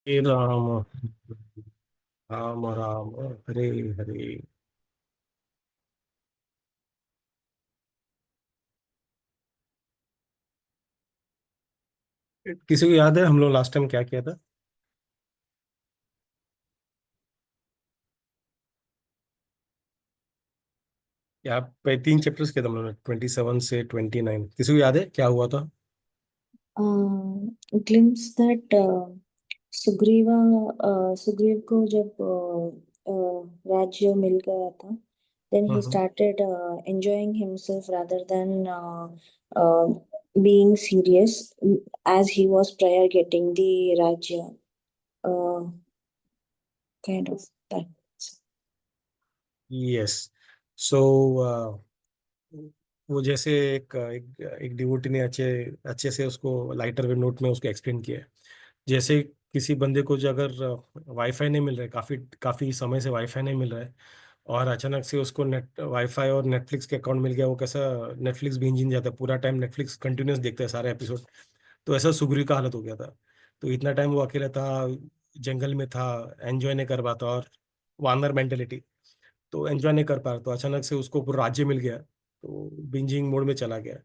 हे राम राम राम हरे हरे। किसी को याद है हम लोग लास्ट टाइम क्या किया था? यहाँ पे 3 चैप्टर्स किए थे हम लोगों ने, 27 से 29। किसी को याद है क्या हुआ था? glimpse that सुग्रीवा सुग्रीव को जब राज्य मिल गया था, then he hmm. started enjoying himself rather than uh, being serious as he was prior getting the राज्य, uh, kind of that. Yes. So वो जैसे एक डिवोटी ने अच्छे अच्छे से उसको लाइटर वे नोट में उसको एक्सप्लेन किया है। जैसे किसी बंदे को जो अगर वाईफाई नहीं मिल रहा है, काफी काफी समय से वाईफाई नहीं मिल रहा है, और अचानक से उसको नेट वाईफाई और नेटफ्लिक्स के अकाउंट मिल गया, वो कैसा नेटफ्लिक्स बिंज इन जाता है, पूरा टाइम नेटफ्लिक्स कंटिन्यूस देखता है सारे एपिसोड। तो ऐसा सुग्रीव का हालत हो गया था। तो इतना टाइम वो अकेला था, जंगल में था, एंजॉय नहीं कर पाता, और वानर मेंटेलिटी, तो एंजॉय नहीं कर पा रहा। तो अचानक से उसको पूरा राज्य मिल गया, तो बिंजिंग मोड में चला गया।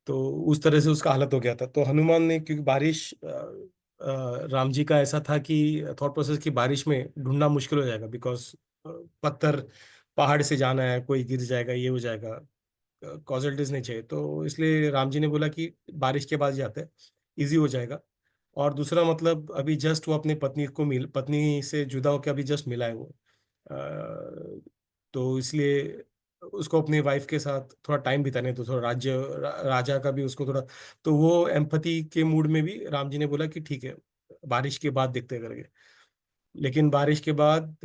तो उस तरह से उसका हालत हो गया था। तो हनुमान ने, क्योंकि बारिश राम जी का ऐसा था कि थॉट प्रोसेस की बारिश में ढूंढना मुश्किल हो जाएगा, बिकॉज पत्थर, पहाड़ से जाना है, कोई गिर जाएगा, ये हो जाएगा, कॉजल्टीज नहीं चाहिए। तो इसलिए राम जी ने बोला कि बारिश के बाद जाते हैं, इजी हो जाएगा। और दूसरा मतलब, अभी जस्ट वो अपनी पत्नी से जुदा होकर अभी जस्ट मिला है वो। तो इसलिए उसको अपनी वाइफ के साथ थोड़ा टाइम बिताने, तो थोड़ा राजा का भी उसको थोड़ा, तो वो एम्पथी के मूड में भी राम जी ने बोला कि ठीक है, बारिश के बाद देखते करके। लेकिन बारिश के बाद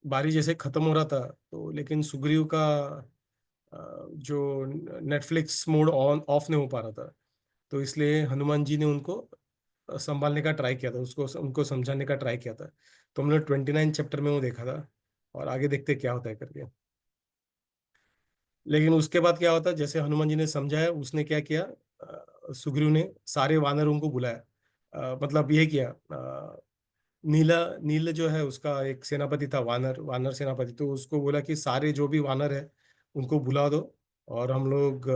बारिश जैसे खत्म हो रहा था, तो लेकिन सुग्रीव का जो नेटफ्लिक्स मोड ऑन ऑफ नहीं हो पा रहा था। तो इसलिए हनुमान जी ने उनको संभालने का ट्राई किया था, उसको उनको समझाने का ट्राई किया था। तो हमने 29 चैप्टर में वो देखा था, और आगे देखते क्या होता है करके। लेकिन उसके बाद क्या होता है, जैसे हनुमान जी ने समझाया, उसने क्या किया, सुग्रीव ने सारे वानरों को बुलाया। मतलब ये किया, नीला नील जो है उसका एक सेनापति था, वानर वानर सेनापति, तो उसको बोला कि सारे जो भी वानर है उनको बुला दो, और हम लोग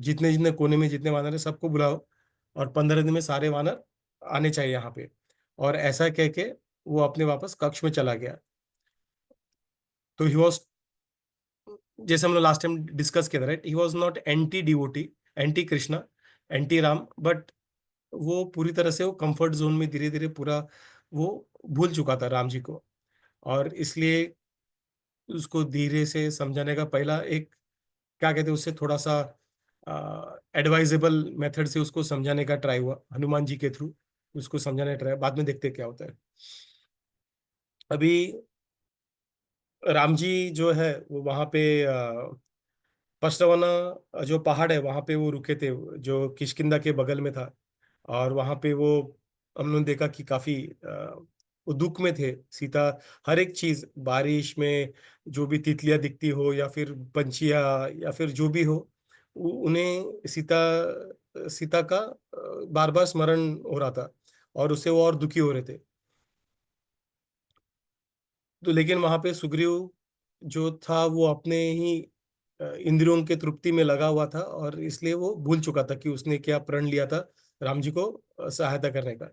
जितने जितने कोने में जितने वानर है सबको बुलाओ, और 15 दिन में सारे वानर आने चाहिए यहाँ पे। और ऐसा कह के वो अपने वापस कक्ष में चला गया। तो ही वॉज, जैसे हम लोग लास्ट टाइम डिस्कस किया था, right, he was not anti devotee, anti Krishna, anti Ram, but वो पूरी तरह से वो कंफर्ट जोन में धीरे धीरे पूरा वो भूल चुका था राम जी को। और इसलिए उसको धीरे से समझाने का पहला एक, क्या कहते हैं, उससे थोड़ा सा एडवाइजेबल मेथड से उसको समझाने का ट्राई हुआ हनुमान जी के थ्रू। उसको समझाने का ट्राई, बाद में देखते हैं क्या होता है। अभी राम जी जो है वो वहां पे पचतवना जो पहाड़ है वहां पे वो रुके थे, जो किष्किंधा के बगल में था। और वहां पे वो, हम लोगों ने देखा कि काफी वो दुख में थे। सीता, हर एक चीज, बारिश में जो भी तितलियां दिखती हो, या फिर पंछियां, या फिर जो भी हो, उन्हें सीता सीता का बार बार स्मरण हो रहा था, और उससे वो और दुखी हो रहे थे। तो लेकिन वहां पे सुग्रीव जो था वो अपने ही इंद्रियों के तृप्ति में लगा हुआ था, और इसलिए वो भूल चुका था कि उसने क्या प्रण लिया था राम जी को सहायता करने का।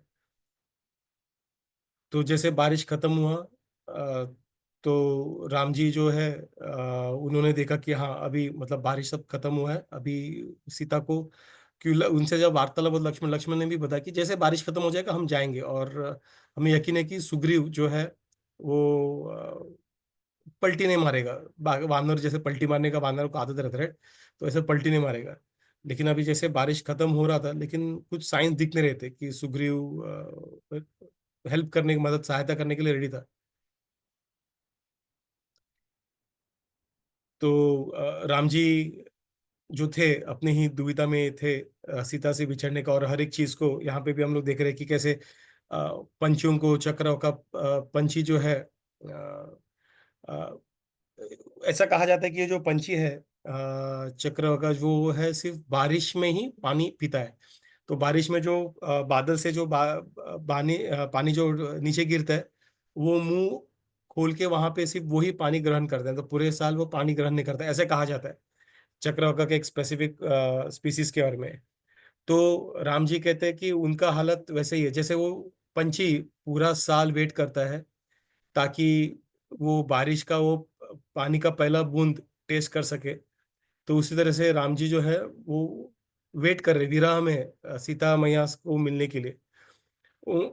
तो जैसे बारिश खत्म हुआ, तो राम जी जो है, उन्होंने देखा कि हाँ अभी मतलब बारिश सब खत्म हुआ है अभी। सीता को, क्यों उनसे जब वार्तालाप हुआ, लक्ष्मण लक्ष्मण ने भी बताया कि जैसे बारिश खत्म हो जाएगा हम जाएंगे। और हमें यकीन है कि सुग्रीव जो है वो पलटी नहीं मारेगा। वानर जैसे पलटी मारने का वानर को आदत रहता है, तो ऐसे पलटी नहीं मारेगा। लेकिन अभी जैसे बारिश खत्म हो रहा था, लेकिन कुछ साइंस दिख नहीं रहे थे कि सुग्रीव हेल्प करने की, मदद सहायता करने के लिए रेडी था। तो राम जी जो थे अपने ही दुविधा में थे, सीता से बिछड़ने का। और हर एक चीज को यहाँ पे भी हम लोग देख रहे हैं कि कैसे पंछियों को, चक्र का पंछी जो है, अ, ऐसा कहा जाता है कि ये जो पंछी है चक्र का, वो है सिर्फ बारिश में ही पानी पीता है। तो बारिश में जो बादल से जो पानी जो नीचे गिरता है, वो मुंह खोल के वहां पे सिर्फ वही पानी ग्रहण करते हैं, तो पूरे साल वो पानी ग्रहण नहीं करता, ऐसे कहा जाता है चक्रवाका के एक स्पेसिफिक स्पीसीज के बारे में। तो राम जी कहते हैं कि उनका हालत वैसे ही है, जैसे वो पंछी पूरा साल वेट करता है ताकि वो बारिश का वो पानी का पहला बूंद टेस्ट कर सके, तो उसी तरह से राम जी जो है वो वेट कर रहे विरह में सीता मैया को मिलने के लिए। उ,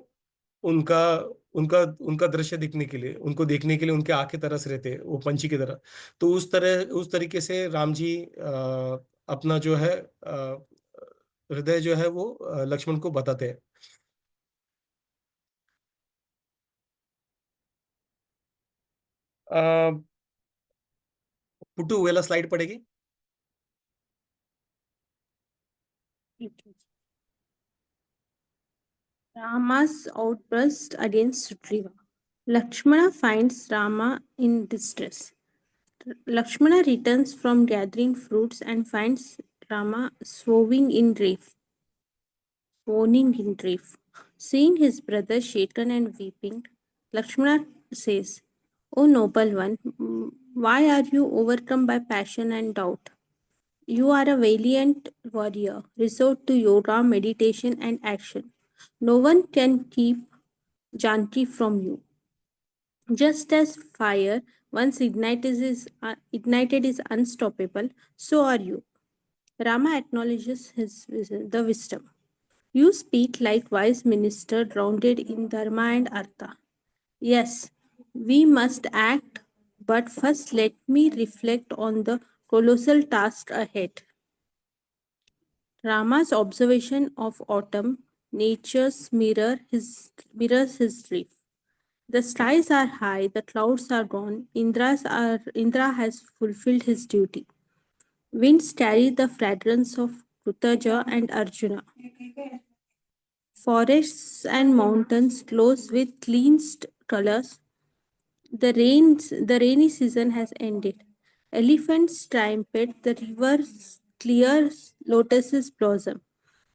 उनका उनका उनका दृश्य दिखने के लिए, उनको देखने के लिए उनके आंखें तरस रहे थे वो पंछी की तरह। तो उस तरीके से राम जी अपना जो है हृदय जो है वो लक्ष्मण को बताते हैं। अ, पुट्टू वेला स्लाइड पड़ेगी। Rama's outburst against Sugriva. Lakshmana finds Rama in distress. Lakshmana returns from gathering fruits and finds Rama swooning in grief. Seeing his brother shaken and weeping, Lakshmana says, O noble one, why are you overcome by passion and doubt? You are a valiant warrior. Resort to yoga, meditation, and action. No one can keep Janki from you. Just as fire, once ignited, is unstoppable, so are you. Rama acknowledges the wisdom. You speak like wise minister grounded in dharma and artha. Yes, we must act, but first let me reflect on the colossal task ahead. Rama's observation of autumn, mirrors his grief. The skies are high, the clouds are gone. Indra has fulfilled his duty. Winds carry the fragrance of Krutaja and Arjuna. Forests and mountains glow with cleansed colors. The rainy season has ended. Elephants trumpet, the rivers clear, lotuses blossom.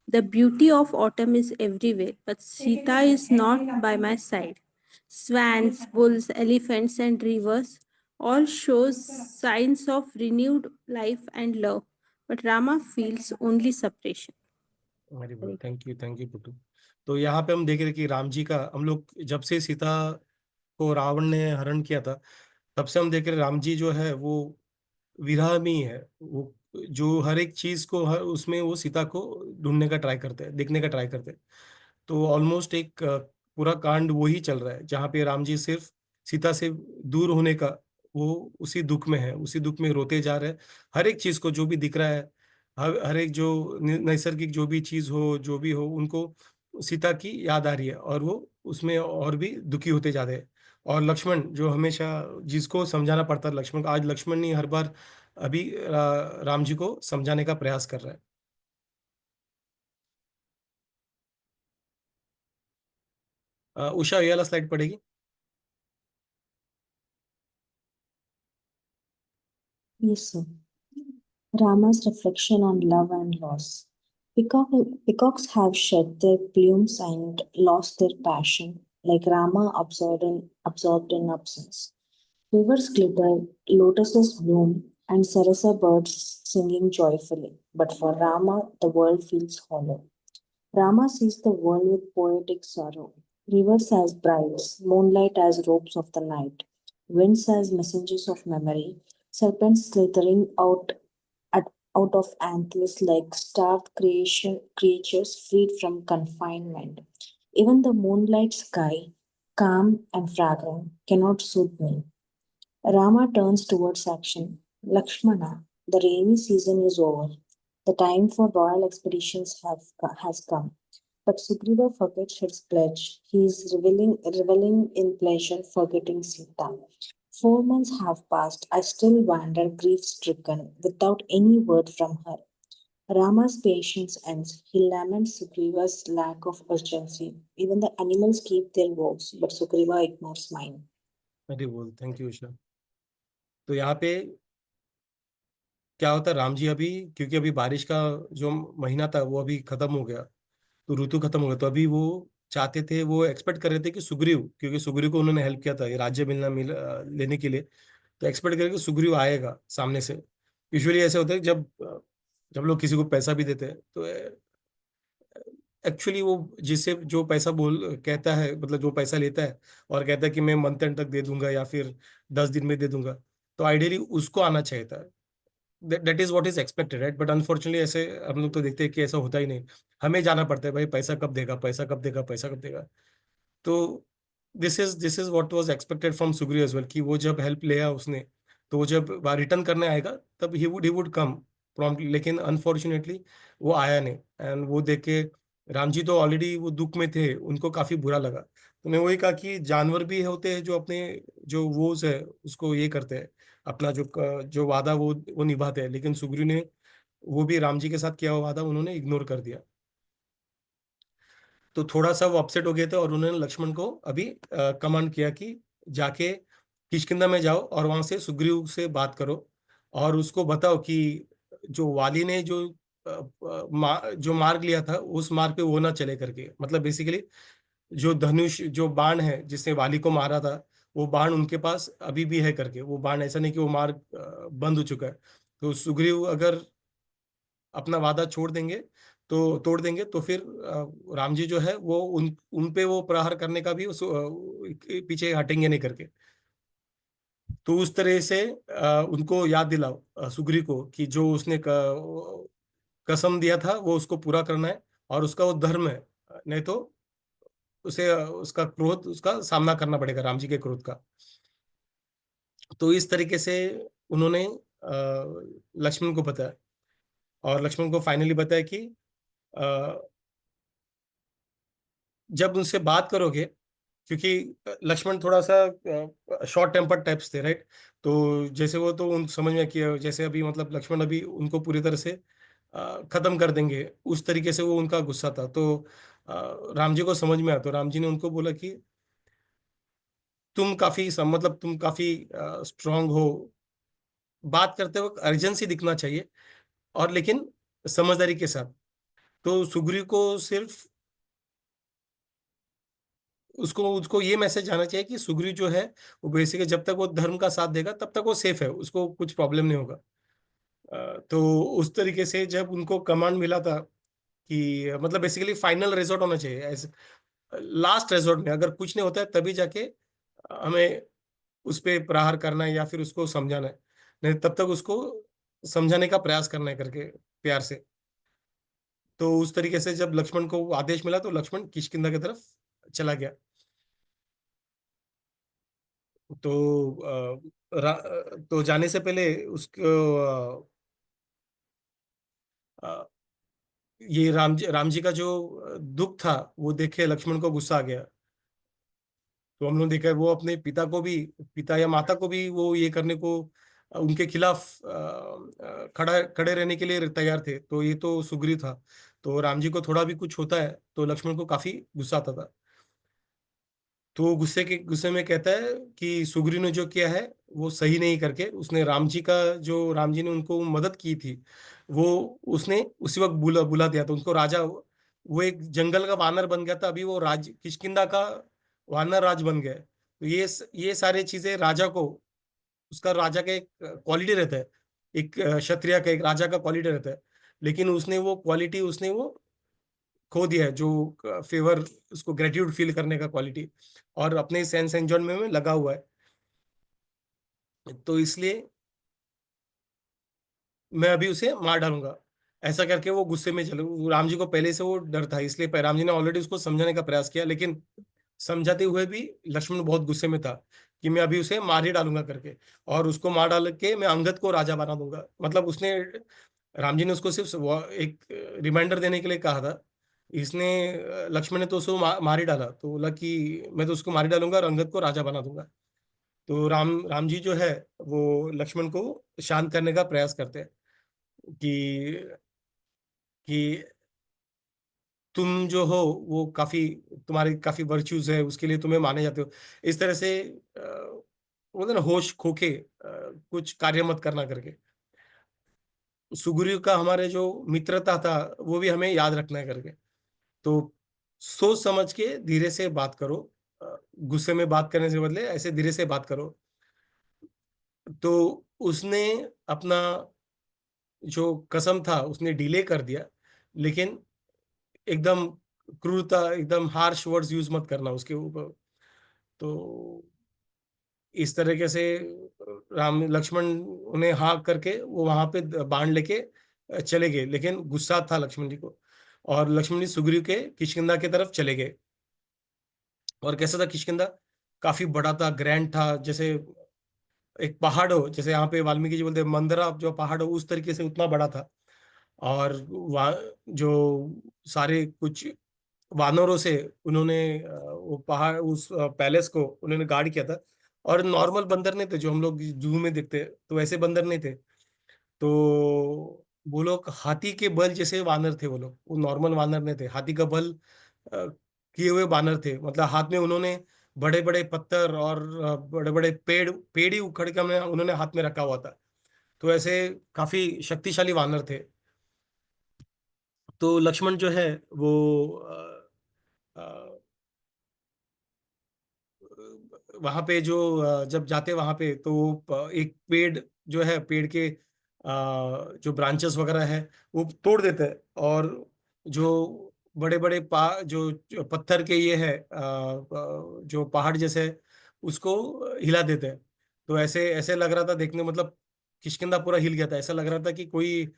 The beauty of autumn is everywhere, but Sita is not by my side. Swans, bulls, elephants, and rivers all shows signs of renewed life and love, but Rama feels only separation. Very good, thank you puttu. तो यहाँ पे हम देख रहे हैं कि राम जी का, हम लोग जब से सीता को रावण ने हरण किया था, तब से हम देख रहे हैं राम जी जो है वो विरह में ही है। वो जो हर एक चीज को उसमें वो सीता को ढूंढने का ट्राई करते हैं, देखने का ट्राई करते हैं। तो ऑलमोस्ट एक पूरा कांड वही चल रहा है जहाँ पे राम जी सिर्फ सीता से दूर होने का, वो उसी दुख में है, उसी दुख में रोते जा रहे हैं। हर एक चीज को जो भी दिख रहा है, हर एक जो नैसर्गिक जो भी चीज हो, जो भी हो, उनको सीता की याद आ रही है और वो उसमें और भी दुखी होते जा रहे हैं। और लक्ष्मण जो हमेशा जिसको समझाना पड़ता है लक्ष्मण को, आज लक्ष्मण ने हर बार अभी राम जी को समझाने का प्रयास कर रहा है। उषा ये वाला स्लाइड पड़ेगी। Yes, sir. Rama's reflection on love and loss. Peacocks have shed their plumes and lost their passion, like Rama absorbed in absence. Rivers glitter, lotuses bloom, and sarasa birds singing joyfully. But for Rama, the world feels hollow. Rama sees the world with poetic sorrow. Rivers as brides, moonlight as robes of the night, winds as messengers of memory, serpents slithering out of antlers like creatures freed from confinement. Even the moonlight sky, calm and fragrant, cannot soothe me. Rama turns towards action. Lakshmana, the rainy season is over. The time for royal expeditions has come. But Sugriva forgets his pledge. He is reveling in pleasure, forgetting Sita. 4 months have passed. I still wander grief stricken, without any word from her. Rama's patience ends. He laments Sugriva's lack of urgency. Even the animals keep their vows, but Sugriva ignores mine. Very बोल, thank you Usha. तो यहाँ पे क्या होता है, राम जी अभी, क्योंकि अभी बारिश का जो महीना था वो अभी खत्म हो गया, तो ऋतु खत्म हो गया, तो अभी वो चाहते थे, वो एक्सपेक्ट कर रहे थे कि सुग्रीव, क्योंकि सुग्रीव को उन्होंने हेल्प किया था ये राज्य लेने के लिए, तो एक्सपेक्ट करें कि सुग्रीव आएगा सामने से। यूजुअली ऐसे होता है कि जब लोग किसी को पैसा भी देते हैं तो एक्चुअली वो जिससे जो पैसा बोल कहता है, मतलब जो पैसा लेता है और कहता है कि मैं मंथ एंड तक दे दूंगा या फिर 10 दिन में दे दूंगा, तो आइडियली उसको आना चाहिए था। That is what is expected, right? But unfortunately ऐसे हम लोग तो देखते हैं कि ऐसा होता ही नहीं। हमें जाना पड़ता है, भाई पैसा कब देगा, पैसा कब देगा, पैसा कब देगा। तो this is what was expected from Sugriva as well, कि वो जब हेल्प लिया उसने, तो वो जब रिटर्न करने आएगा तब ही वुड कम प्रॉम्प्टली, लेकिन अनफॉर्चुनेटली वो आया नहीं। एंड वो देख के राम जी तो ऑलरेडी वो दुख में थे, उनको काफी बुरा लगा। तो मैं वही कहा कि जानवर भी होते हैं जो अपने जो वोज है उसको ये करते हैं, अपना जो वादा वो निभाते हैं, लेकिन सुग्रीव ने वो भी राम जी के साथ किया हुआ वादा उन्होंने इग्नोर कर दिया। तो थोड़ा सा वो अपसेट हो गए थे और उन्होंने लक्ष्मण को अभी कमांड किया कि जाके किष्किंधा में जाओ और वहां से सुग्रीव से बात करो और उसको बताओ कि जो वाली ने जो मार्ग लिया था उस मार्ग पे वो ना चले करके, मतलब बेसिकली जो धनुष जो बाण है जिसने वाली को मारा था, वो बाण उनके पास अभी भी है करके। वो बाण ऐसा नहीं कि वो मार्ग बंद हो चुका है। तो सुग्रीव अगर अपना वादा छोड़ देंगे तो तोड़ देंगे तो फिर राम जी जो है वो उन पे वो प्रहार करने का भी पीछे हटेंगे नहीं करके। तो उस तरह से उनको याद दिलाओ सुग्रीव को कि जो उसने कसम दिया था वो उसको पूरा करना है और उसका वो धर्म है, नहीं तो उसे उसका क्रोध, उसका सामना करना पड़ेगा, राम जी के क्रोध का। तो इस तरीके से उन्होंने लक्ष्मण को बताया और लक्ष्मण को फाइनली बताया कि जब उनसे बात करोगे, क्योंकि लक्ष्मण थोड़ा सा शॉर्ट टेम्पर टाइप्स थे, राइट? तो जैसे वो तो उन समझ में कि जैसे अभी मतलब लक्ष्मण अभी उनको पूरी तरह से खत्म कर देंगे, उस तरीके से वो उनका गुस्सा था। तो राम जी को समझ में आया, तो राम जी ने उनको बोला कि मतलब तुम काफी स्ट्रांग हो, बात करते वक्त अर्जेंसी दिखना चाहिए और लेकिन समझदारी के साथ। तो सुग्रीव को सिर्फ उसको उसको ये मैसेज आना चाहिए कि सुग्रीव जो है वो बेसिकली जब तक वो धर्म का साथ देगा तब तक वो सेफ है, उसको कुछ प्रॉब्लम नहीं होगा। तो उस तरीके से जब उनको कमांड मिला था कि मतलब बेसिकली फाइनल रिजॉर्ट होना चाहिए, ऐसे लास्ट रिजॉर्ट में अगर कुछ नहीं होता है तभी जाके हमें उस पे प्रहार करना है या फिर उसको समझाना है, नहीं तब तक उसको समझाने का प्रयास करना है करके प्यार से। तो उस तरीके से जब लक्ष्मण को आदेश मिला तो लक्ष्मण किष्किंधा की तरफ चला गया। तो तो जाने से पहले उसको ये राम जी का जो दुख था वो देखे लक्ष्मण को गुस्सा आ गया। तो हम लोग देखा है वो अपने पिता को भी, पिता या माता को भी वो ये करने को उनके खिलाफ खड़ा खड़े रहने के लिए तैयार थे, तो ये तो सुग्रीव था। तो राम जी को थोड़ा भी कुछ होता है तो लक्ष्मण को काफी गुस्सा आता था। तो वो गुस्से में कहता है कि सुग्रीव ने जो किया है वो सही नहीं करके, उसने राम जी का जो राम जी ने उनको मदद की थी वो उसने उसी वक्त बुला बुला दिया, तो उनको राजा, वो एक जंगल का वानर बन गया था, अभी वो राज किष्किंधा का वानर राज बन गया है। तो ये सारी चीजें राजा को, उसका राजा का एक क्वालिटी रहता है, एक क्षत्रिय का एक राजा का क्वालिटी रहता है, लेकिन उसने वो क्वालिटी उसने वो खो दिया है, जो फेवर, उसको ग्रेटिट्यूड फील करने का क्वालिटी, और अपने सेंस एंजॉयमेंट में लगा हुआ है। तो इसलिए मैं अभी उसे मार डालूंगा, ऐसा करके वो गुस्से में चले। राम जी को पहले से वो डर था, इसलिए राम जी ने ऑलरेडी उसको समझाने का प्रयास किया, लेकिन समझाते हुए भी लक्ष्मण बहुत गुस्से में था कि मैं अभी उसे मार ही डालूंगा करके, और उसको मार डाल के मैं अंगद को राजा बना दूंगा। मतलब उसने, राम जी ने उसको सिर्फ एक रिमाइंडर देने के लिए कहा था, इसने लक्ष्मण ने तो उसको मार ही डाला, तो बोला कि मैं तो उसको मार ही डालूंगा और अंगद को राजा बना दूंगा। तो राम जी जो है वो लक्ष्मण को शांत करने का प्रयास करते हैं कि कि तुम जो हो वो काफी, तुम्हारे काफी वर्च्यूज है, उसके लिए तुम्हें माने जाते हो, इस तरह से बोलते ना होश खोके कुछ कार्य मत करना करके। सुग्रीव का हमारे जो मित्रता था वो भी हमें याद रखना है करके। तो सोच समझ के धीरे से बात करो, गुस्से में बात करने से बदले ऐसे धीरे से बात करो। तो उसने अपना जो कसम था उसने डिले कर दिया, लेकिन एकदम क्रूरता, एकदम हार्श वर्ड्स यूज मत करना उसके ऊपर। तो इस तरीके से राम लक्ष्मण उन्हें हाँ करके वो वहां पे बाण लेके चले गए, लेकिन गुस्सा था लक्ष्मण जी को। और लक्ष्मण जी सुग्रीव के किष्किंधा की तरफ चले गए। और कैसा था किष्किंधा? काफी बड़ा था, ग्रैंड था, जैसे एक पहाड़ हो, जैसे यहाँ पे वाल्मीकि जी बोलते हैं मंदरा जो पहाड़ हो, उस तरीके से उतना बड़ा था। और वहाँ जो सारे कुछ वानरों से उन्होंने वो पहाड़ उस पैलेस को उन्होंने गार्ड किया था। और नॉर्मल बंदर नहीं थे जो हम लोग जू में देखते हैं, तो वैसे बंदर नहीं थे। तो वो लोग हाथी के बल जैसे वानर थे, वो लोग, वो नॉर्मल वानर नहीं थे, हाथी का बल किए हुए वानर थे। मतलब हाथ में उन्होंने बड़े बड़े पत्थर और बड़े बड़े पेड़ ही उखड़ के उन्होंने हाथ में रखा हुआ था। तो ऐसे काफी शक्तिशाली वानर थे। तो लक्ष्मण जो है वो वहां पे जो जब जाते वहां पे तो एक पेड़ जो है, पेड़ के जो ब्रांचेस वगैरह है वो तोड़ देते हैं। और जो बड़े बड़े जो पत्थर के ये है जो पहाड़ जैसे है, उसको हिला देते हैं। तो ऐसे ऐसे लग रहा था देखने, मतलब किष्किंधा पूरा हिल गया था, ऐसा लग रहा था कि कोई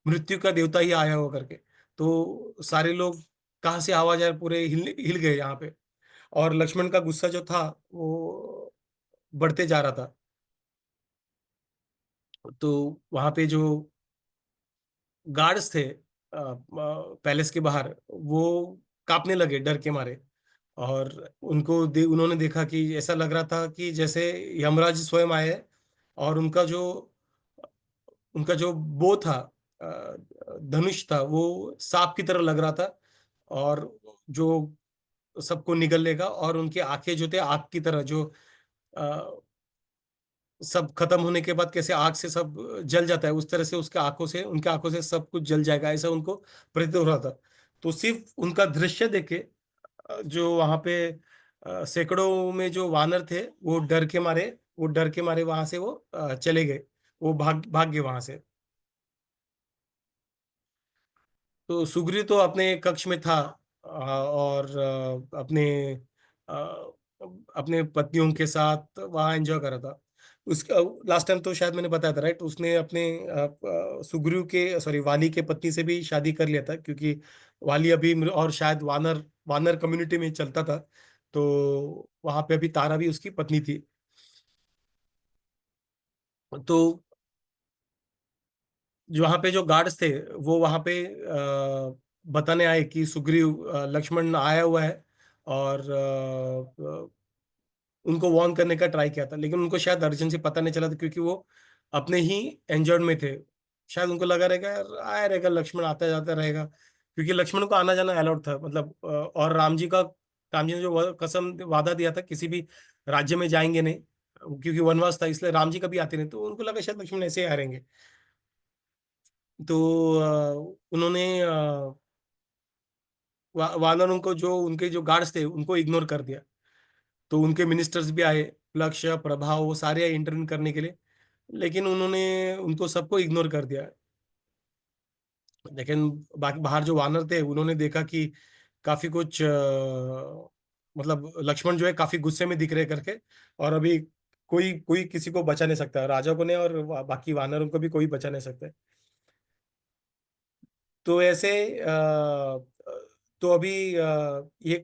मृत्यु का देवता ही आया हो करके। तो सारे लोग कहाँ से आवाज आए, पूरे हिल हिल गए यहाँ पे। और लक्ष्मण का गुस्सा जो था वो बढ़ते जा रहा था। तो वहां पे जो गार्ड्स थे पैलेस के बाहर, वो कांपने लगे डर के मारे। और उन्होंने देखा कि ऐसा लग रहा था कि जैसे यमराज स्वयं आए हैं। और उनका जो बो था, धनुष था, वो सांप की तरह लग रहा था। और जो सबको निगल लेगा। और उनकी आंखें जो थे आग की तरह, जो सब खत्म होने के बाद कैसे आग से सब जल जाता है, उस तरह से उसके आंखों से, उनके आंखों से सब कुछ जल जाएगा, ऐसा उनको प्रतीत हो रहा था। तो सिर्फ उनका दृश्य देखे जो वहां पे सैकड़ों में जो वानर थे वो डर के मारे वहां से वो चले गए। वो भाग भाग गए वहां से। तो सुग्रीव तो अपने कक्ष में था, और अपने पत्नियों के साथ वहाँ एंजॉय कर रहा था। उसका लास्ट टाइम तो शायद मैंने बताया था, राइट? उसने अपने सुग्रीव के, सॉरी, वाली के पत्नी से भी शादी कर लिया था, क्योंकि वाली अभी और शायद वानर वानर कम्युनिटी में चलता था। तो वहां पे अभी तारा भी उसकी पत्नी थी। तो जो वहां पे जो गार्ड्स थे वो वहां पे बताने आए कि सुग्रीव, लक्ष्मण आया हुआ है। और उनको वार्न करने का ट्राई किया था, लेकिन उनको शायद अर्जेंसी पता नहीं चला था, क्योंकि वो अपने ही एंजॉय में थे। शायद उनको लगा रहेगा यार, आया रहेगा लक्ष्मण, आता जाता रहेगा, क्योंकि लक्ष्मण को आना जाना अलाउड था, मतलब और राम जी ने जो कसम वादा दिया था, किसी भी राज्य में जाएंगे नहीं, क्योंकि वनवास था, इसलिए राम जी कभी आते नहीं। तो उनको लगा शायद लक्ष्मण ऐसे ही आ रहेंगे। तो उन्होंने वानरों को, जो उनके जो गार्ड्स थे, उनको इग्नोर कर दिया। तो उनके मिनिस्टर्स भी आए, लक्ष्य, प्रभाव, वो सारे आए इंटरव्यू करने के लिए, लेकिन उन्होंने उनको सबको इग्नोर कर दिया। लेकिन बाकी बाहर जो वानर थे उन्होंने देखा कि काफी कुछ मतलब लक्ष्मण जो है काफी गुस्से में दिख रहे करके। और अभी कोई कोई किसी को बचा नहीं सकता, राजा को नहीं, और बाकी वानरों को भी कोई बचा नहीं सकता। तो ऐसे तो अभी ये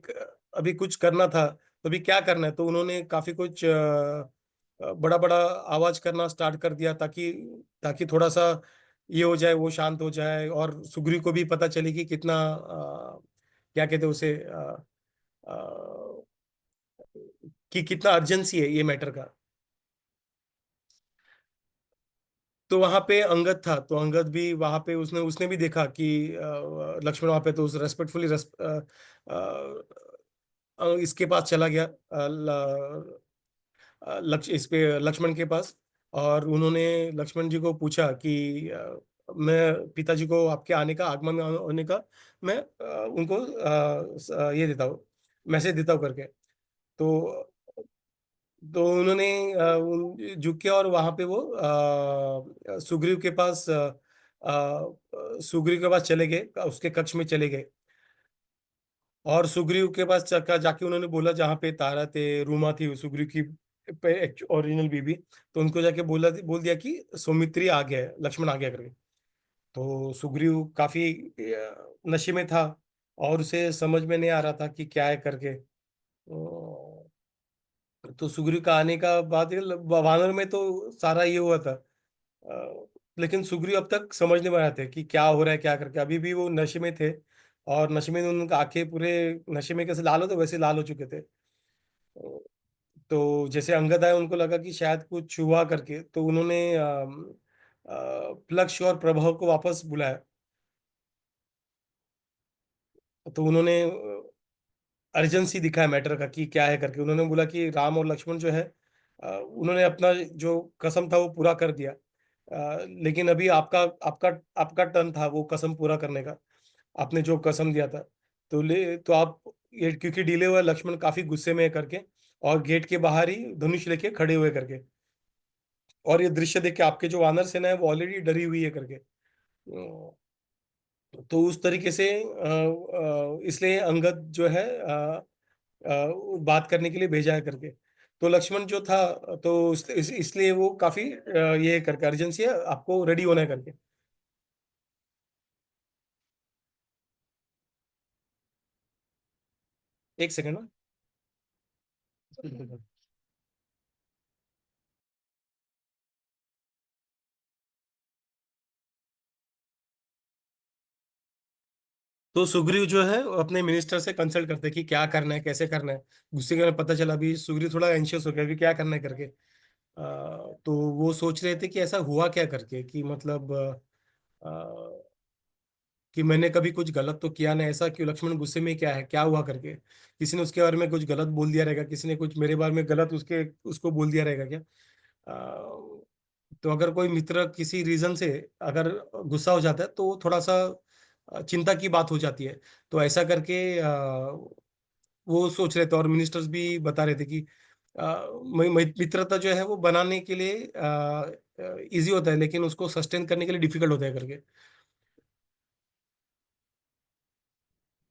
अभी कुछ करना था, तो अभी क्या करना है, तो उन्होंने काफी कुछ बड़ा बड़ा आवाज करना स्टार्ट कर दिया, ताकि ताकि थोड़ा सा ये हो जाए, वो शांत हो जाए, और सुग्रीव को भी पता चले कि कितना क्या कहते हैं उसे, कि कितना अर्जेंसी है ये मैटर का। तो वहां पे अंगद था, तो अंगद भी वहां पे, उसने उसने भी देखा कि लक्ष्मण वहां पे, तो उस रेस्पेक्टफुली इसके पास चला गया, इस पे लक्ष्मण के पास। और उन्होंने लक्ष्मण जी को पूछा कि मैं पिताजी को आपके आने का, आगमन होने का मैं उनको ये देता हूँ, मैसेज देता हूँ करके। तो उन्होंने झुक के और वहां पे वो सुग्रीव के पास सुग्रीव के पास चले गए, उसके कक्ष में चले गए। और सुग्रीव के पास जाके उन्होंने बोला, जहाँ पे तारा थे, रूमा थी सुग्रीव की ओरिजिनल बीबी, तो उनको जाके बोल दिया कि सौमित्री आ गया है, लक्ष्मण आ गया करके। तो सुग्रीव काफी नशे में था और उसे समझ में नहीं आ रहा था कि क्या है करके। तो सुग्रीव का आने का बाद वानर में तो सारा ये हुआ था। लेकिन सुग्रीव अब तक समझ नहीं पाए थे कि क्या हो रहा है क्या करके, अभी भी वो नशे में थे। और नशे में उनका आंखें पूरे नशे में कैसे लाल होते वैसे लाल हो चुके थे। तो जैसे अंगद आए, उनको लगा कि शायद कुछ हुआ करके, तो उन्होंने प्लक्ष और प्रभाव को वापस बुलाया। तो उन्होंने अर्जेंसी दिखाया मैटर का कि क्या है करके। उन्होंने बोला कि राम और लक्ष्मण जो है, उन्होंने अपना जो कसम था वो पूरा कर दिया। लेकिन अभी आपका आपका आपका टर्न था वो कसम पूरा करने का। आपने जो कसम दिया था, तो आप, ये क्योंकि डिले हुआ, लक्ष्मण काफी गुस्से में है करके, और गेट के बाहर ही धनुष लेके खड़े हुए करके। और ये दृश्य देख के आपके जो वानर सेना है वो ऑलरेडी डरी हुई है करके। तो उस तरीके से इसलिए अंगद जो है बात करने के लिए भेजा है करके। तो लक्ष्मण जो था, तो इसलिए वो काफी ये करके अर्जेंसी है, आपको रेडी होना है करके। एक सेकंड ना। तो सुग्रीव जो है वो अपने मिनिस्टर से कंसल्ट करते हैं कि क्या करना है, कैसे करना है। गुस्से में पता चला अभी सुग्रीव थोड़ा एंशियस हो गया अभी क्या करना है करके। तो वो सोच रहे थे कि ऐसा हुआ क्या करके, कि मतलब कि मैंने कभी कुछ गलत तो किया नहीं, ऐसा क्यों लक्ष्मण गुस्से में क्या है, क्या हुआ करके। किसी ने उसके बारे में कुछ गलत बोल दिया रहेगा, किसी ने कुछ मेरे बारे में गलत उसको बोल दिया रहेगा क्या। तो अगर कोई मित्र किसी रीजन से अगर गुस्सा हो जाता है तो थोड़ा सा चिंता की बात हो जाती है। तो ऐसा करके वो सोच रहे थे, और मिनिस्टर्स भी बता रहे थे कि मित्रता जो है वो बनाने के लिए इजी होता है, लेकिन उसको सस्टेन करने के लिए डिफिकल्ट होता है करके।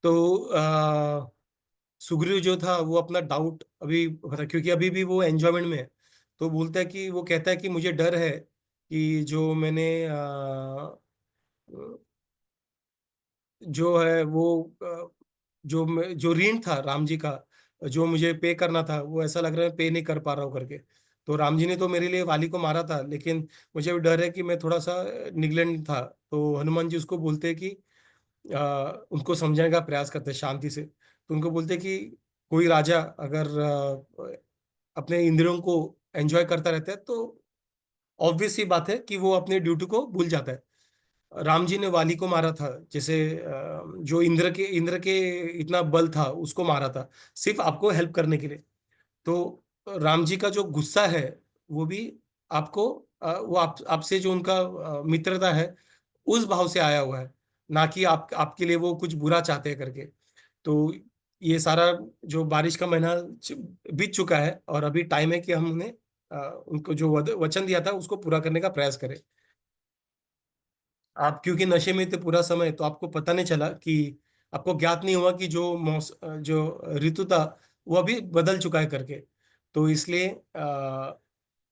तो सुग्रीव जो था वो अपना डाउट अभी बता, क्योंकि अभी भी वो एंजॉयमेंट में है। तो बोलता है कि वो कहता है कि मुझे डर है कि जो मैंने जो है वो जो ऋण था राम जी का, जो मुझे पे करना था, वो ऐसा लग रहा है पे नहीं कर पा रहा हूँ करके। तो राम जी ने तो मेरे लिए वाली को मारा था, लेकिन मुझे भी डर है कि मैं थोड़ा सा निगलेक्ट था। तो हनुमान जी उसको बोलते हैं कि उनको समझाने का प्रयास करते हैं शांति से। तो उनको बोलते हैं कि कोई राजा अगर अपने इंद्रियों को एंजॉय करता रहता है तो ऑब्वियस सी बात है कि वो अपने ड्यूटी को भूल जाता है। राम जी ने वाली को मारा था, जैसे जो इंद्र के इतना बल था उसको मारा था, सिर्फ आपको हेल्प करने के लिए। तो राम जी का जो गुस्सा है वो भी आपको वो आपसे जो उनका मित्रता है उस भाव से आया हुआ है, ना कि आपके लिए वो कुछ बुरा चाहते हैं करके। तो ये सारा जो बारिश का महीना बीत चुका है, और अभी टाइम है कि हम उन्हें उनको जो वचन दिया था उसको पूरा करने का प्रयास करें। आप क्योंकि नशे में थे पूरा समय, तो आपको पता नहीं चला कि आपको ज्ञात नहीं हुआ कि जो ऋतु था वो अभी बदल चुका है करके। तो इसलिए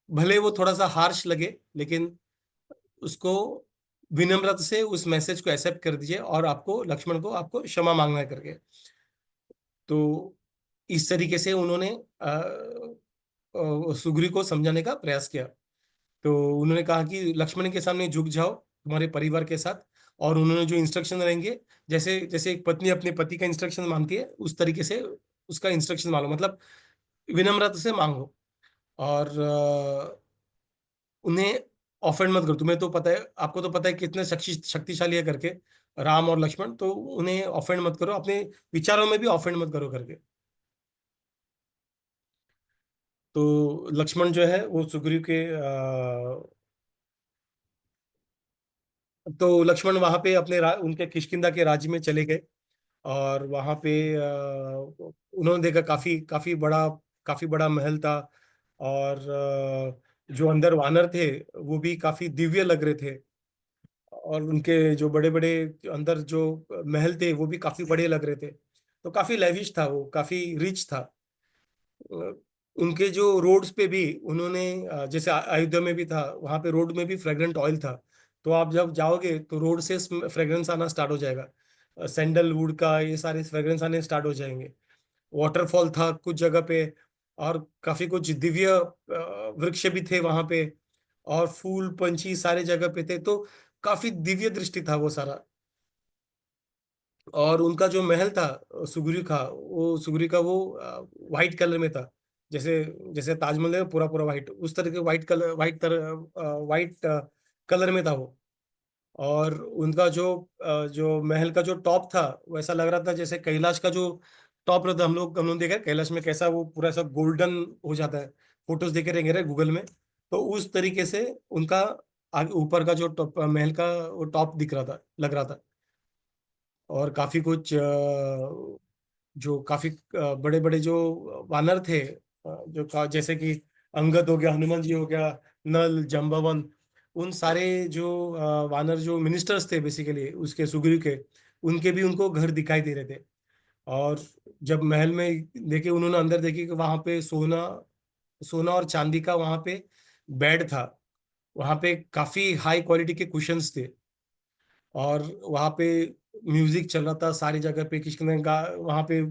भले वो थोड़ा सा हार्श लगे, लेकिन उसको विनम्रता से उस मैसेज को एक्सेप्ट कर दीजिए, और आपको लक्ष्मण को आपको क्षमा मांगना है करके। तो इस तरीके से उन्होंने सुग्रीव को समझाने का प्रयास किया। तो उन्होंने कहा कि लक्ष्मण के सामने झुक जाओ तुम्हारे परिवार के साथ, और उन्होंने जो इंस्ट्रक्शन रहेंगे, जैसे जैसे एक पत्नी अपने पति का इंस्ट्रक्शन मानती है उस तरीके से उसका इंस्ट्रक्शन मांगो, मतलब विनम्रता से मांगो। और उन्हें ऑफेंड मत करो। तुम्हें तो पता है, आपको तो पता है कितने शक्तिशाली है करके राम और लक्ष्मण, तो उन्हें ऑफेंड मत करो, अपने विचारों में भी ऑफेंड मत करो करके। तो लक्ष्मण जो है वो सुग्रीव के तो लक्ष्मण वहां पे उनके किष्किंधा के राज्य में चले गए। और वहां पे उन्होंने देखा काफी बड़ा महल था। और जो अंदर वानर थे वो भी काफी दिव्य लग रहे थे। और उनके जो बड़े बड़े अंदर जो महल थे वो भी काफी बड़े लग रहे थे। तो काफी लेविश था, वो काफी रिच था। अ, उनके जो रोड्स पे भी उन्होंने जैसे अयोध्या में भी था, वहां पे रोड में भी फ्रेग्रेंट ऑयल था। तो आप जब जाओगे तो रोड से फ्रेग्रेंस आना स्टार्ट हो जाएगा, सैंडलवुड का, ये सारे फ्रेग्रेंस आने स्टार्ट हो जाएंगे। वाटरफॉल था कुछ जगह पे। और काफी कुछ दिव्य वृक्ष भी थे वहां पे। और फूल पंछी सारे जगह पे थे, तो काफी दिव्य दृष्टि था वो सारा। और उनका जो महल था सुग्रीव का वो व्हाइट कलर में था। जैसे जैसे ताजमहल है पूरा पूरा व्हाइट, उस तरह के व्हाइट कलर में था वो। और उनका जो महल का जो टॉप था वो ऐसा लग रहा था जैसे कैलाश का जो टॉप रहता है। हम लोग देखा है कैलाश में कैसा वो पूरा ऐसा गोल्डन हो जाता है। फोटोज देखे रहेंगे गूगल में। तो उस तरीके से उनका ऊपर का जो टॉप महल का वो टॉप दिख रहा था, लग रहा था। और काफी कुछ जो काफी बड़े बड़े जो वानर थे, जैसे कि अंगद हो गया, हनुमान जी हो गया, नल, जम्बावन, उन सारे जो वानर जो मिनिस्टर्स थे बेसिकली उसके सुग्रीव के, उनके भी उनको घर दिखाई दे रहे थे। और जब महल में देखे, उन्होंने अंदर देखे कि वहां पे सोना सोना और चांदी का वहां पे बेड था। वहां पे काफी हाई क्वालिटी के कुशंस थे। और वहां पे म्यूजिक चल रहा था सारी जगह पे। किसी गा वहां पे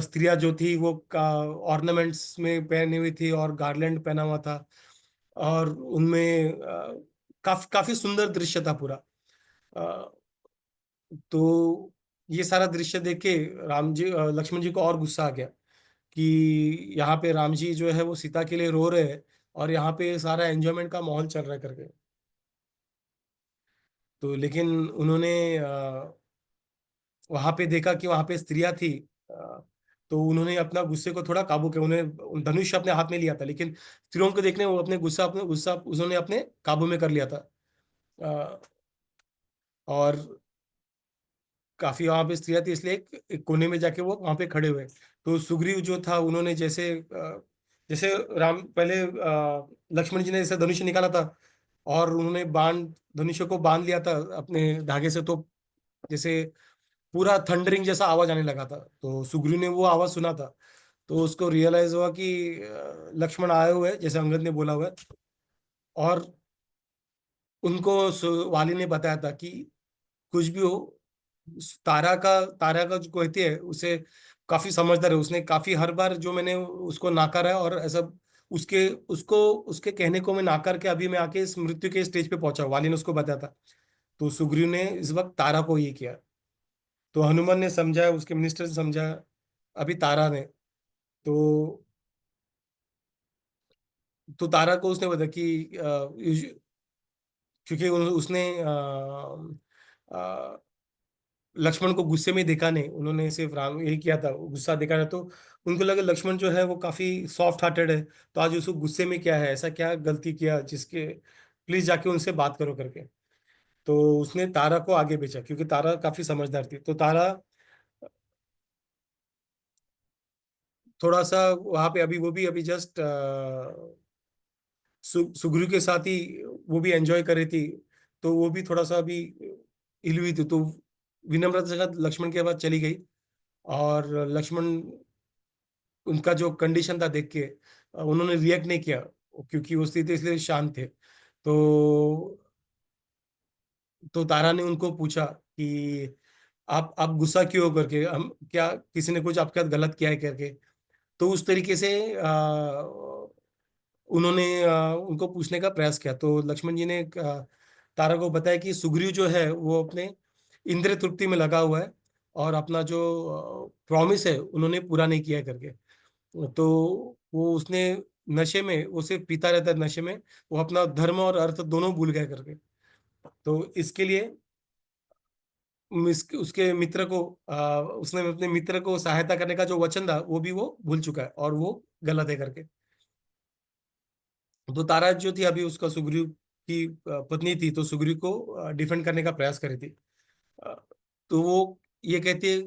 स्त्रियां जो थी वो ऑर्नामेंट्स में पहनी हुई थी और गार्लैंड पहना हुआ था। और उनमें काफी काफी सुंदर दृश्य था पूरा। अ, तो ये सारा दृश्य देख के लक्ष्मण जी को और गुस्सा आ गया कि यहाँ पे राम जी जो है वो सीता के लिए रो रहे हैं, और यहाँ पे सारा एंजॉयमेंट का माहौल चल रहा है करके। तो लेकिन उन्होंने वहां पे देखा कि वहां पे स्त्रियां थी। अ, तो उन्होंने अपना गुस्से को थोड़ा काबू किया। उन्हें धनुष अपने हाथ में लिया था, लेकिन स्त्रियों को देखने वो अपने गुस्सा उन्होंने अपने काबू में कर लिया था। अ, और काफी वहां पे स्त्रियां थी, इसलिए एक कोने में जाके वो वहां पे खड़े हुए। तो सुग्रीव जो था उन्होंने जैसे राम पहले लक्ष्मण जी ने जैसे धनुष निकाला था, और उन्होंने बाण धनुष को बांध लिया था अपने धागे से। तो जैसे पूरा थंडरिंग जैसा आवाज आने लगा था, तो सुग्रीव ने वो आवाज सुना था। तो उसको रियलाइज हुआ कि लक्ष्मण आए हुए हैं, जैसे अंगद ने बोला हुआ है। और उनको वाली ने बताया था कि कुछ भी हो, तारा का जो कहती है उसे काफी समझदार है। उसने काफी हर बार जो मैंने उसको नाकारा है, और ऐसा उसके उसको उसके कहने को मैं नाकार के अभी मैं आके इस मृत्यु के स्टेज पे पहुंचा, वाली ने उसको बताया था। तो सुग्रीव ने इस वक्त तारा को ये किया। तो हनुमान ने समझाया, उसके मिनिस्टर ने समझाया, अभी तारा ने। तो तारा को उसने बताया कि क्योंकि उसने अ, लक्ष्मण को गुस्से में देखा नहीं, उन्होंने सिर्फ राम यही किया था, गुस्सा देखा ना। तो उनको लगा लक्ष्मण जो है वो काफी सॉफ्ट हार्टेड है, तो आज उसको गुस्से में क्या है, ऐसा क्या गलती किया जिसके, प्लीज जाके उनसे बात करो करके। तो उसने तारा को आगे भेजा, क्योंकि तारा काफी समझदार थी। तो तारा थोड़ा सा वहां पे, अभी वो भी अभी जस्ट सुग्रीव के साथ ही वो भी एंजॉय कर रही थी। तो वो भी थोड़ा सा अभी हिल हुई थी। तो विनम्रता के साथ लक्ष्मण के बाद चली गई। और लक्ष्मण, उनका जो कंडीशन था देख के उन्होंने रिएक्ट नहीं किया, क्योंकि वो स्थिति इसलिए शांत थे। तो तारा ने उनको पूछा कि आप गुस्सा क्यों हो करके, हम क्या किसी ने कुछ आपके साथ गलत किया है करके। तो उस तरीके से उन्होंने उनको पूछने का प्रयास किया। तो लक्ष्मण जी ने तारा को बताया कि सुग्रीव जो है वो अपने इंद्रिय तृप्ति में लगा हुआ है, और अपना जो प्रॉमिस है उन्होंने पूरा नहीं किया है करके। तो वो उसने नशे में, वो सिर्फ पीता रहता है नशे में, वो अपना धर्म और अर्थ दोनों भूल गया करके। तो इसके लिए उसके मित्र को उसने अपने मित्र को सहायता करने का जो वचन था वो भी वो भूल चुका है, और वो गलत है करके। तो तारा जो थी अभी उसका सुग्रीव की पत्नी थी, तो सुग्रीव को डिफेंड करने का प्रयास कर रही थी। अ, तो वो ये कहती है,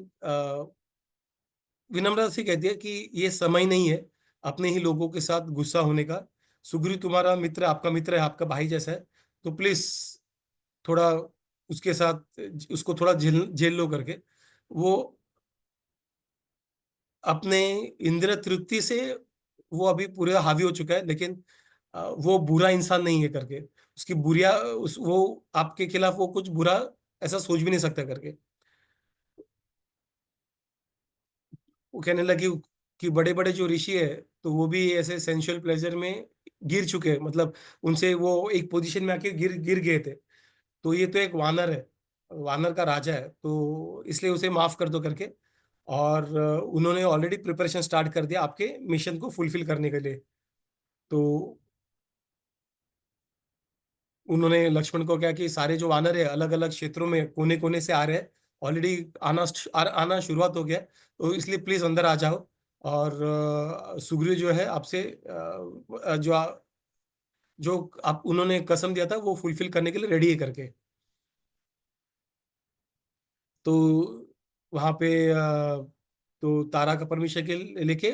विनम्रता से कहती है कि ये समय नहीं है अपने ही लोगों के साथ गुस्सा होने का। सुग्रीव तुम्हारा मित्र, आपका मित्र है, आपका भाई जैसा है, तो प्लीज थोड़ा उसके साथ, उसको थोड़ा झेल झेल लो करके। वो अपने इंद्रिय तृप्ति से वो अभी पूरा हावी हो चुका है, लेकिन वो बुरा इंसान नहीं है करके, उसकी बुरिया उस वो आपके खिलाफ वो कुछ बुरा ऐसा सोच भी नहीं सकता करके। वो कहने लगी कि बड़े बड़े जो ऋषि है, तो वो भी ऐसे सेंसुअल प्लेजर में गिर चुके हैं, मतलब उनसे वो एक पोजीशन में आके गिर गिर गए थे। तो ये तो एक वानर है, वानर का राजा है, तो इसलिए उसे माफ कर दो करके। और उन्होंने ऑलरेडी प्रिपरेशन स्टार्ट कर दिया आपके मिशन को फुलफिल करने के लिए। तो उन्होंने लक्ष्मण को क्या कि सारे जो वानर है अलग अलग क्षेत्रों में कोने कोने से आ रहे हैं, ऑलरेडी आना शुरुआत हो गया है, तो इसलिए प्लीज अंदर आ जाओ। और सुग्रीव जो है आपसे जो आप उन्होंने कसम दिया था वो फुलफिल करने के लिए रेडी है करके। तो वहां पे तो तारा का परमिशन के लेके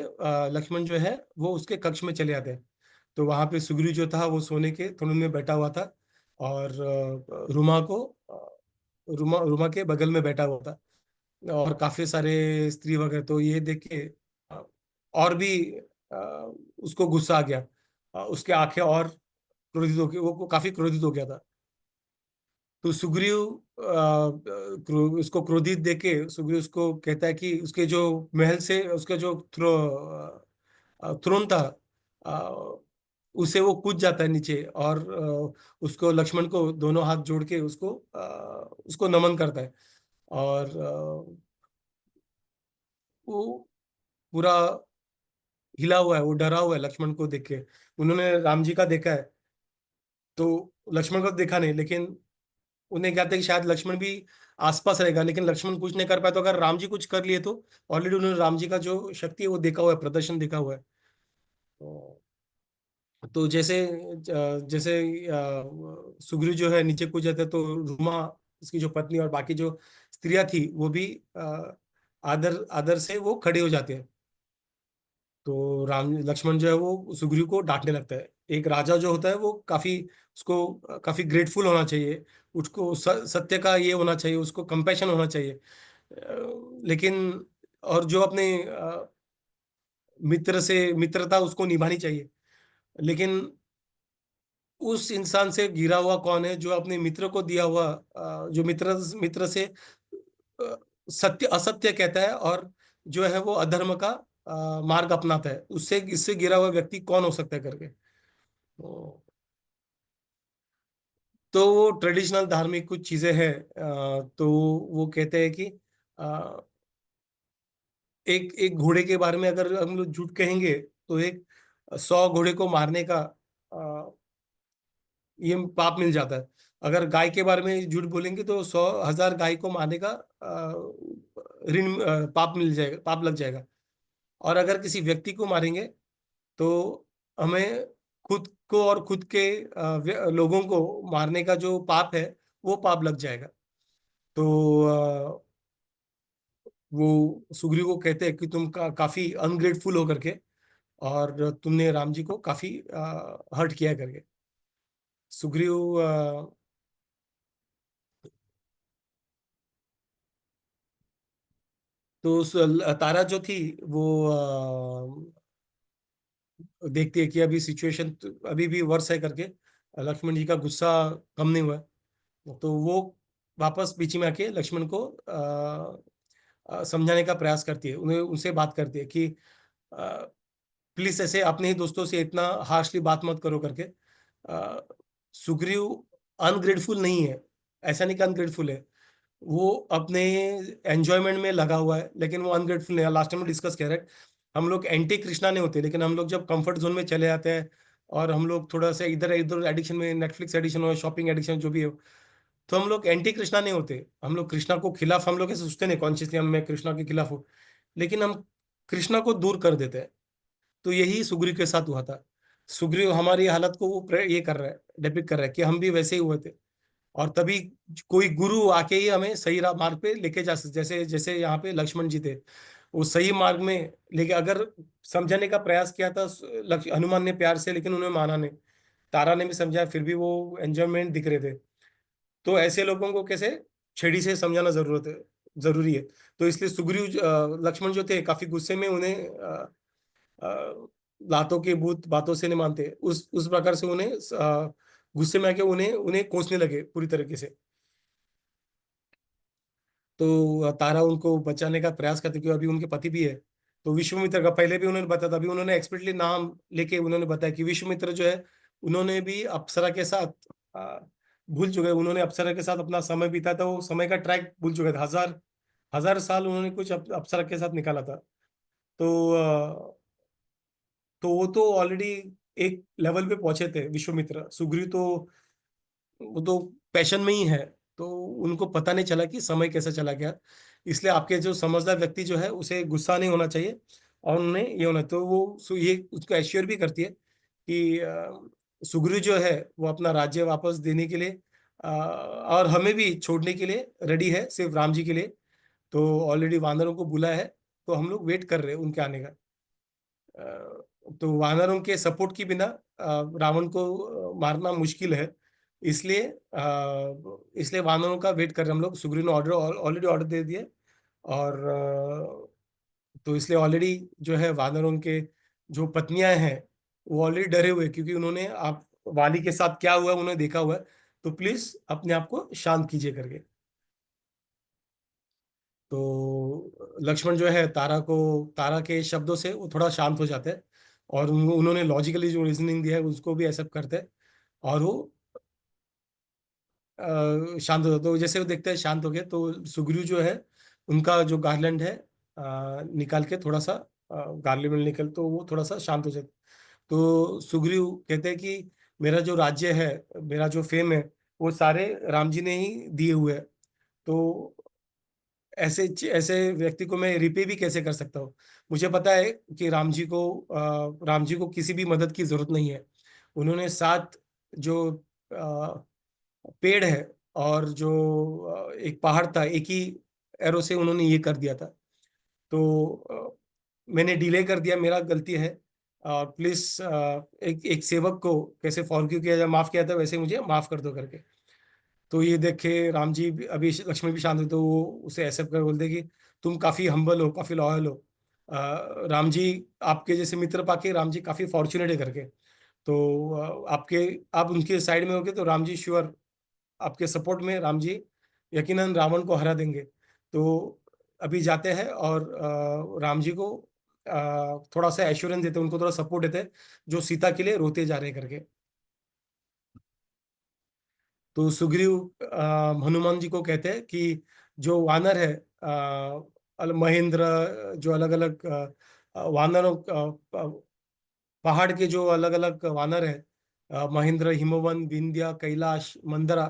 लक्ष्मण जो है वो उसके कक्ष में चले आते हैं। तो वहां पे सुग्रीव जो था वो सोने के थुन में बैठा हुआ था, और रुमा को रुमा रुमा के बगल में बैठा हुआ था, और काफी सारे स्त्री वगैरह। तो ये देख के अ, और भी अ, उसको गुस्सा आ गया, उसके आंखें और क्रोधित हो गई, वो काफी क्रोधित हो गया था। तो सुग्रीव उसको क्रोधित देके सुग्रीव उसको कहता है कि उसके जो महल से उसका जो थ्रोन था, अ, उसे वो कूद जाता है नीचे, और उसको लक्ष्मण को दोनों हाथ जोड़ के उसको नमन करता है। और वो पूरा हिला हुआ है, वो डरा हुआ है लक्ष्मण को देख के। उन्होंने राम जी का देखा है, तो लक्ष्मण को देखा नहीं, लेकिन उन्हें क्या था कि शायद लक्ष्मण भी आसपास रहेगा, लेकिन लक्ष्मण कुछ नहीं कर पाया। तो अगर राम जी कुछ कर लिए तो ऑलरेडी उन्होंने राम जी का जो शक्ति है वो देखा हुआ है, प्रदर्शन देखा हुआ है। तो जैसे जैसे सुग्रीव जो है नीचे कूद जाता है, तो रुमा उसकी जो पत्नी और बाकी जो स्त्रियां थी वो भी आदर आदर से वो खड़े हो जाते हैं। तो राम लक्ष्मण जो है वो सुग्रीव को डांटने लगता है। एक राजा जो होता है वो काफी उसको काफी ग्रेटफुल होना चाहिए, उसको सत्य का ये होना चाहिए, उसको कंपैशन होना चाहिए। लेकिन और जो अपने मित्र से मित्रता उसको निभानी चाहिए। लेकिन उस इंसान से गिरा हुआ कौन है जो अपने मित्र को दिया हुआ जो मित्र मित्र से सत्य असत्य कहता है, और जो है वो अधर्म का मार्ग अपनाता है, उससे इससे गिरा हुआ व्यक्ति कौन हो सकता है करके। तो वो ट्रेडिशनल धार्मिक कुछ चीजें हैं। तो वो कहते हैं कि अ, एक एक घोड़े के बारे में अगर हम लोग झूठ कहेंगे, तो एक 100 घोड़े को मारने का ये पाप मिल जाता है। अगर गाय के बारे में झूठ बोलेंगे तो 100,000 गाय को मारने का ऋण पाप मिल जाएगा, पाप लग जाएगा। और अगर किसी व्यक्ति को मारेंगे तो हमें खुद को और खुद के लोगों को मारने का जो पाप है वो पाप लग जाएगा। तो वो सुग्रीव को कहते हैं कि तुम काफी अनग्रेटफुल हो करके, और तुमने राम जी को काफी हर्ट किया करके। सुग्रीव तो तारा जो थी वो देखती है कि अभी सिचुएशन अभी भी वर्ष है करके, लक्ष्मण जी का गुस्सा कम नहीं हुआ है। तो वो वापस बीच में आके लक्ष्मण को समझाने का प्रयास करती है, उन्हें उनसे बात करती है कि प्लीज ऐसे अपने ही दोस्तों से इतना हार्शली बात मत करो करके। सुग्रीव अनग्रेटफुल नहीं है, ऐसा नहीं कि अनग्रेटफुल है, वो अपने एंजॉयमेंट में लगा हुआ है, लेकिन वो अनग्रेटफुल नहीं है। लास्ट टाइम डिस्कस किया राइट, हम लोग एंटी कृष्णा नहीं होते, लेकिन हम लोग जब कंफर्ट जोन में चले जाते हैं और हम लोग थोड़ा सा इधर इधर एडिक्शन में, नेटफ्लिक्स एडिक्शन हो, शॉपिंग एडिक्शन जो भी हो, तो हम लोग एंटी कृष्णा नहीं होते। हम लोग कृष्णा को खिलाफ हम लोग ऐसे सोचते नहीं कॉन्शियसली हम मैं कृष्णा के खिलाफ हूँ, लेकिन हम कृष्णा को दूर कर देते हैं। तो यही सुग्रीव के साथ हुआ था। सुग्रीव हमारी हालत को वो ये कर रहा है, डिपिक्ट कर रहा है कि हम भी वैसे ही हुए थे, और तभी कोई गुरु आके ही हमें सही मार्ग पे लेके जा सकते, जैसे जैसे यहाँ पे लक्ष्मण जी थे, वो सही मार्ग में लेके अगर समझाने का प्रयास किया था हनुमान ने प्यार से, लेकिन उन्होंने माना नहीं। तारा ने भी समझाया, फिर भी वो एंजॉयमेंट दिख रहे थे। तो ऐसे लोगों को कैसे छेड़ी से समझाना जरूरी है। तो इसलिए सुग्रीव लक्ष्मण जो थे काफी गुस्से में, उन्हें लातों के भूत बातों से नहीं मानते, उस प्रकार से उन्हें गुस्से में आके उन्हें उन्हें कोसने लगे पूरी तरीके से। तो तारा उनको बचाने का प्रयास करते, क्योंकि अभी उनके पति भी है। तो विश्वामित्र का पहले भी उन्होंने बताया था, अभी उन्होंने एक्सप्लिसिटली नाम लेके उन्होंने बताया कि विश्वामित्र जो है, उन्होंने भी अप्सरा के साथ भूल चुके, उन्होंने अप्सरा के साथ अपना समय बिताया था, वो समय का ट्रैक भूल चुके थे, हजार हजार साल उन्होंने कुछ अप्सरा के साथ निकाला था। तो तो वो तो ऑलरेडी एक लेवल पे पहुंचे थे विश्वामित्र। सुग्रीव तो वो तो पैशन में ही है, तो उनको पता नहीं चला कि समय कैसे चला गया। इसलिए आपके जो समझदार व्यक्ति जो है, उसे गुस्सा नहीं होना चाहिए, और उन्हें ये होना, तो वो ये उसको एश्योर भी करती है कि सुग्रीव जो है वो अपना राज्य वापस देने के लिए और हमें भी छोड़ने के लिए रेडी है, सिर्फ राम जी के लिए। तो ऑलरेडी वानरों को बुलाया है, तो हम लोग वेट कर रहे हैं उनके आने का। तो वानरों के सपोर्ट के बिना रावण को मारना मुश्किल है। इसलिए इसलिए वानरों का वेट कर रहे हैं हम लोग। सुग्रीव ने ऑलरेडी ऑर्डर दे दिया, और तो इसलिए ऑलरेडी जो है वानरों के जो पत्नियां हैं, वो ऑलरेडी डरे हुए हैं, क्योंकि उन्होंने आप वाली के साथ क्या हुआ है उन्होंने देखा हुआ है। तो प्लीज अपने आप को शांत कीजिए करके। तो लक्ष्मण जो है तारा के शब्दों से वो थोड़ा शांत हो जाते हैं, और उन्होंने लॉजिकली जो रीजनिंग दिया है उसको भी एक्सेप्ट करते हैं, और वो शांत हो जाते। तो जैसे वो देखते हैं शांत हो गए, तो सुग्रीव जो है उनका जो गार्लैंड है निकाल के थोड़ा सा गार्लैंड में निकल, तो वो थोड़ा सा शांत हो जाते। तो सुग्रीव कहते हैं कि मेरा जो राज्य है, मेरा जो फेम है, वो सारे राम जी ने ही दिए हुए हैं। तो ऐसे ऐसे व्यक्ति को मैं रिपे भी कैसे कर सकता हूँ? मुझे पता है कि राम जी को किसी भी मदद की जरूरत नहीं है। उन्होंने 7 जो पेड़ है, और जो एक पहाड़ था, एक ही एरो से उन्होंने ये कर दिया था। तो मैंने डिले कर दिया, मेरा गलती है। प्लीज एक एक सेवक को कैसे फॉरगिव किया जाए, माफ किया था, वैसे मुझे माफ कर दो करके। तो ये देखे राम जी अभी लक्ष्मण भी शांत है, तो वो उसे एक्सेप्ट कर बोलते कि तुम काफी हम्बल हो, काफी लॉयल हो। राम जी आपके जैसे मित्र पाके राम जी काफी फॉर्चुनेट है करके। तो आप उनके साइड में होगे तो राम जी श्योर, आपके सपोर्ट में राम जी यकीनन रावण को हरा देंगे। तो अभी जाते हैं, और राम जी को थोड़ा सा एश्योरेंस देते हैं, उनको थोड़ा सपोर्ट देते हैं, जो सीता के लिए रोते जा रहे हैं करके। तो सुग्रीव हनुमान जी को कहते हैं कि जो वानर है, महेंद्र, जो अलग अलग वानरों पहाड़ के जो अलग अलग वानर है, महेंद्र, हिमवन, विंध्या, कैलाश, मंदरा,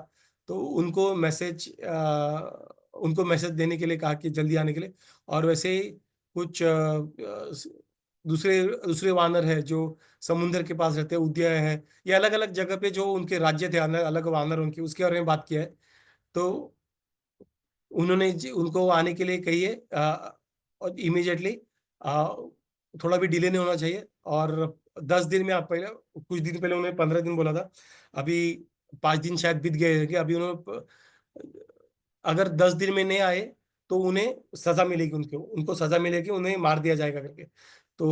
तो उनको मैसेज देने के लिए कहा कि जल्दी आने के लिए। और वैसे ही कुछ दूसरे दूसरे वानर है जो समुद्र के पास रहते हैं, उदय है, ये अलग अलग जगह पे जो उनके राज्य थे, अलग अलग वानर उनके, उसके बारे में बात किया है। तो उन्होंने उनको आने के लिए कहिए, और इमीडिएटली थोड़ा भी डिले नहीं होना चाहिए। और 10 दिन में, आप पहले कुछ दिन पहले उन्होंने 15 दिन बोला था, अभी 5 दिन शायद बीत गए हैं कि अभी उन्होंने अगर 10 दिन में नहीं आए तो उन्हें सजा मिलेगी, उनको उनको सजा मिलेगी, उन्हें मार दिया जाएगा करके। तो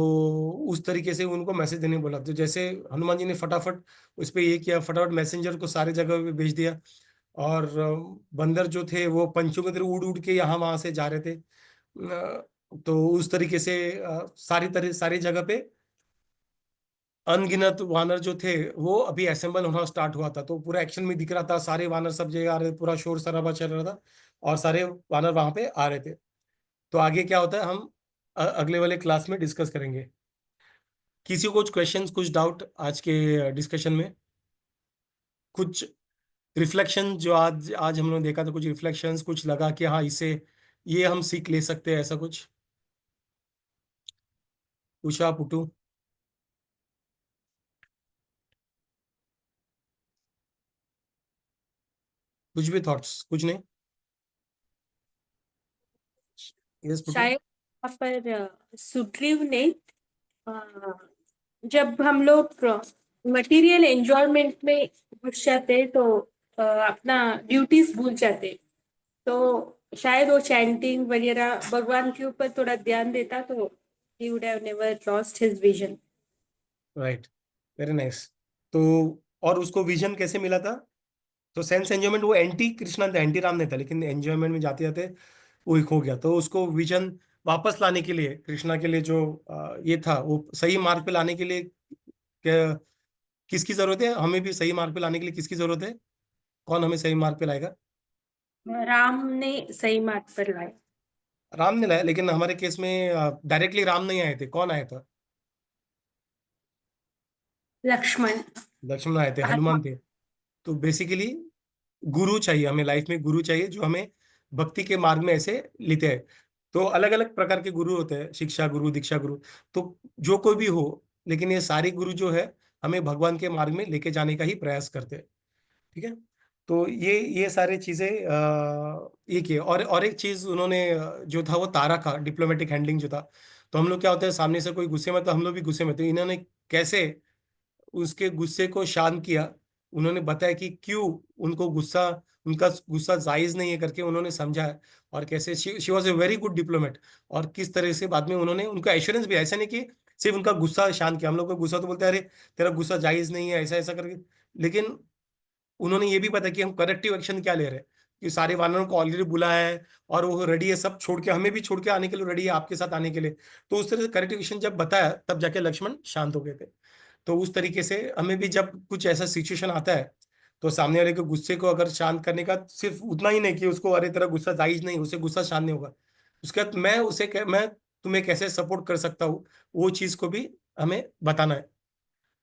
उस तरीके से उनको मैसेज देने बोला। तो जैसे हनुमान जी ने फटाफट उस पर ये किया, फटाफट मैसेंजर को सारे जगह पे भेज दिया। और बंदर जो थे वो पंचों की तरह उड़ उड़ के यहाँ वहां से जा रहे थे। तो उस तरीके से सारी जगह पे अनगिनत वानर जो थे वो अभी असेंबल होना स्टार्ट हुआ था। तो पूरा एक्शन में दिख रहा था, सारे वानर सब जगह आ रहे थे, पूरा शोर शराबा चल रहा था, और सारे वानर वहां पे आ रहे थे। तो आगे क्या होता है हम अगले वाले क्लास में डिस्कस करेंगे। किसी को कुछ क्वेश्चंस, कुछ डाउट आज के डिस्कशन में? कुछ रिफ्लेक्शन जो आज आज हम लोगों ने देखा था, कुछ रिफ्लेक्शंस, कुछ लगा कि हाँ इससे ये हम सीख ले सकते हैं, ऐसा कुछ? उषा, पुटू? कुछ भी थॉट्स, कुछ नहीं? यस पुटू। शायद यहाँ पर सुग्रीव ने अ, जब हम लोग मटेरियल एंजॉयमेंट में घुस जाते तो अपना ड्यूटीज भूल जाते, तो शायद वो चैंटिंग वगैरह भगवान के ऊपर थोड़ा ध्यान देता तो he would have never lost his vision. Right, very nice. तो और उसको विजन कैसे मिला था? तो सेंस एंजॉयमेंट, वो एंटी कृष्णा था, एंटी राम नहीं था, लेकिन एंजॉयमेंट में जाते जाते वो एक हो गया। तो उसको विजन वापस लाने के लिए, कृष्णा के लिए जो ये था, वो सही मार्ग पे लाने के लिए क्या, किसकी जरूरत है? हमें भी सही मार्ग पे लाने के लिए किसकी जरूरत है? कौन हमें सही मार्ग पे लाएगा? राम ने सही मार्ग पर लाया। राम ने लाया, लेकिन हमारे केस में डायरेक्टली राम नहीं आए थे। कौन आया था? लक्ष्मण। लक्ष्मण आए थे, हनुमान थे। तो बेसिकली गुरु चाहिए हमें, लाइफ में गुरु चाहिए जो हमें भक्ति के मार्ग में ऐसे लेते हैं। तो अलग अलग प्रकार के गुरु होते हैं, शिक्षा गुरु, दीक्षा गुरु। तो जो कोई भी हो, लेकिन ये सारे गुरु जो है हमें भगवान के मार्ग में लेके जाने का ही प्रयास करते हैं। ठीक है। तो ये सारी चीजें ये किए। और एक चीज उन्होंने जो था वो तारा का डिप्लोमेटिक हैंडलिंग जो था। तो हम लोग क्या होता है, सामने से कोई गुस्से में, तो हम लोग भी गुस्से में, तो इन्होंने कैसे उसके गुस्से को शांत किया। उन्होंने बताया कि क्यों उनको गुस्सा, उनका गुस्सा जायज नहीं है करके उन्होंने समझाया। और कैसे she was a very good diplomat. और किस तरह से बाद में उन्होंने उनका एश्योरेंस भी, ऐसा नहीं कि सिर्फ उनका गुस्सा शांत किया। हम लोग को गुस्सा तो बोलते हैं, अरे तेरा गुस्सा जायज नहीं है, ऐसा ऐसा करके। लेकिन उन्होंने ये भी पता कि हम करेक्टिव एक्शन क्या ले रहे हैं, कि सारे वानरों को ऑलरेडी बुलाया है और वो रेडी है, सब छोड़ के, हमें भी छोड़ के आने के लिए रेडी है, आपके साथ आने के लिए। तो उस तरह से करेक्टिव एक्शन जब बताया, तब जाके लक्ष्मण शांत हो गए थे। तो उस तरीके से हमें भी जब कुछ ऐसा सिचुएशन आता है, तो सामने वाले के गुस्से को अगर शांत करने का, सिर्फ उतना ही नहीं कि उसको अरे तेरा गुस्सा जायज नहीं, उसे गुस्सा शांत नहीं होगा, उसके बाद मैं तुम्हें कैसे सपोर्ट कर सकता हूँ, वो चीज को भी हमें बताना है।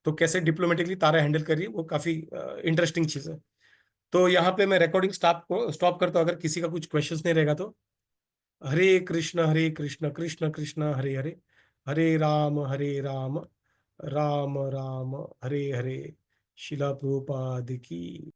तो कैसे डिप्लोमेटिकली तारा हैंडल करिए, वो काफी इंटरेस्टिंग चीज है। तो यहाँ पे मैं रिकॉर्डिंग स्टॉप करता हूँ, अगर किसी का कुछ क्वेश्चंस नहीं रहेगा तो। हरे कृष्ण कृष्ण कृष्ण हरे हरे, हरे राम राम राम हरे हरे। शिला प्रभुपाद की